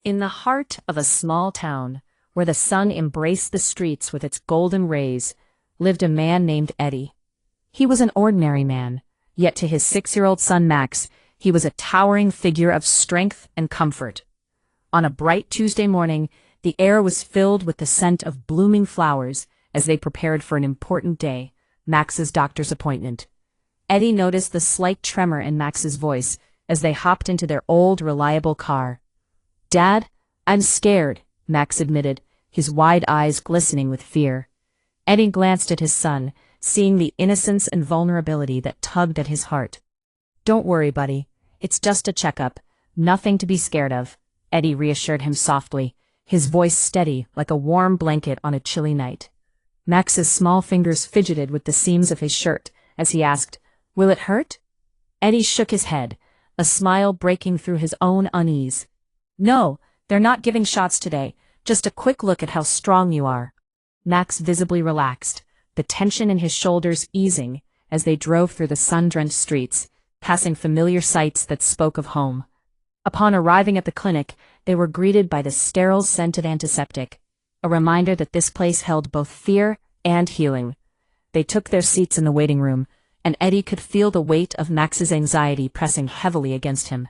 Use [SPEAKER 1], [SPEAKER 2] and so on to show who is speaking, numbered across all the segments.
[SPEAKER 1] In the heart of a small town, where the sun embraced the streets with its golden rays, lived a man named Eddie. He was an ordinary man, yet to his 6-year-old son Max, he was a towering figure of strength and comfort. On a bright Tuesday morning, the air was filled with the scent of blooming flowers as they prepared for an important day, Max's doctor's appointment. Eddie noticed the slight tremor in Max's voice as they hopped into their old, reliable car. "Dad, I'm scared," Max admitted, his wide eyes glistening with fear. Eddie glanced at his son, seeing the innocence and vulnerability that tugged at his heart. "Don't worry, buddy. It's just a checkup. Nothing to be scared of," Eddie reassured him softly, his voice steady like a warm blanket on a chilly night. Max's small fingers fidgeted with the seams of his shirt as he asked, "Will it hurt?" Eddie shook his head, a smile breaking through his own unease. "No, they're not giving shots today, just a quick look at how strong you are." Max visibly relaxed, the tension in his shoulders easing as they drove through the sun-drenched streets, passing familiar sights that spoke of home. Upon arriving at the clinic, they were greeted by the sterile scent of antiseptic, a reminder that this place held both fear and healing. They took their seats in the waiting room, and Eddie could feel the weight of Max's anxiety pressing heavily against him.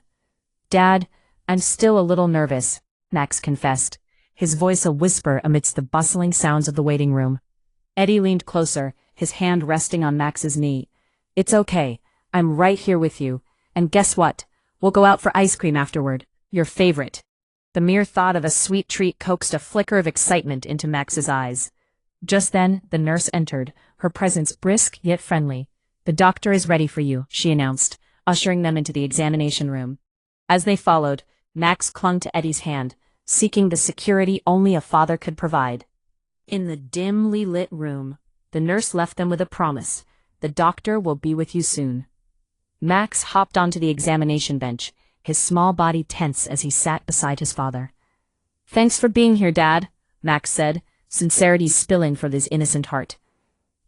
[SPEAKER 1] "Dad, I'm still a little nervous," Max confessed, his voice a whisper amidst the bustling sounds of the waiting room. Eddie leaned closer, his hand resting on Max's knee. "It's okay. I'm right here with you. And guess what? We'll go out for ice cream afterward. Your favorite." The mere thought of a sweet treat coaxed a flicker of excitement into Max's eyes. Just then, the nurse entered, her presence brisk yet friendly. "The doctor is ready for you," she announced, ushering them into the examination room. As they followed, Max clung to Eddie's hand, seeking the security only a father could provide. In the dimly lit room, the nurse left them with a promise: "The doctor will be with you soon." Max hopped onto the examination bench, his small body tense as he sat beside his father. "Thanks for being here, Dad," Max said, sincerity spilling from his innocent heart.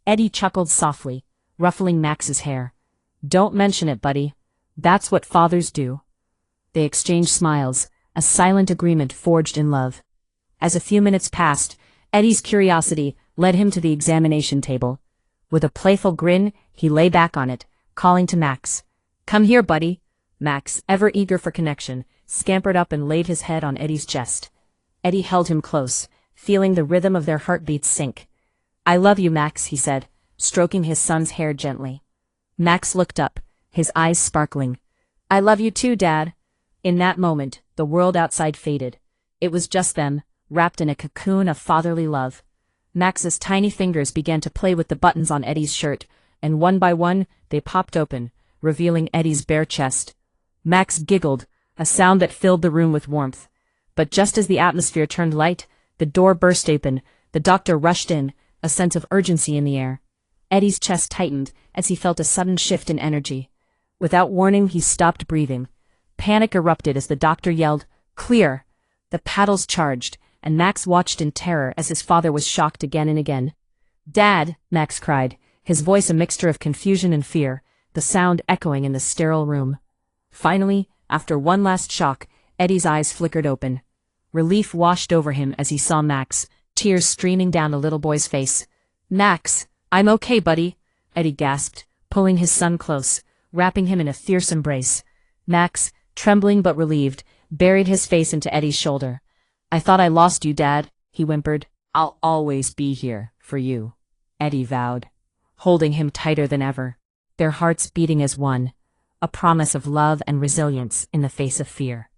[SPEAKER 1] Eddie chuckled softly, ruffling Max's hair. "Don't mention it, buddy. That's what fathers do." They exchanged smiles, a silent agreement forged in love. As a few minutes passed, Eddie's curiosity led him to the examination table. With a playful grin, he lay back on it, calling to Max. "Come here, buddy." Max, ever eager for connection, scampered up and laid his head on Eddie's chest. Eddie held him close, feeling the rhythm of their heartbeats sync. "I love you, Max," he said, stroking his son's hair gently. Max looked up, his eyes sparkling. "I love you too, Dad." In that moment, the world outside faded. It was just them, wrapped in a cocoon of fatherly love. Max's tiny fingers began to play with the buttons on Eddie's shirt, and one by one, they popped open, revealing Eddie's bare chest. Max giggled, a sound that filled the room with warmth. But just as the atmosphere turned light, the door burst open, the doctor rushed in, a sense of urgency in the air. Eddie's chest tightened as he felt a sudden shift in energy. Without warning, he stopped breathing. Panic erupted as the doctor yelled, "Clear!" The paddles charged, and Max watched in terror as his father was shocked again and again. "Dad!" Max cried, his voice a mixture of confusion and fear, the sound echoing in the sterile room. Finally, after one last shock, Eddie's eyes flickered open. Relief washed over him as he saw Max, tears streaming down the little boy's face. "Max, I'm okay, buddy," Eddie gasped, pulling his son close, wrapping him in a fierce embrace. Max, trembling but relieved, buried his face into Eddie's shoulder. "I thought I lost you, Dad," he whimpered. "I'll always be here for you," Eddie vowed, holding him tighter than ever, their hearts beating as one, a promise of love and resilience in the face of fear.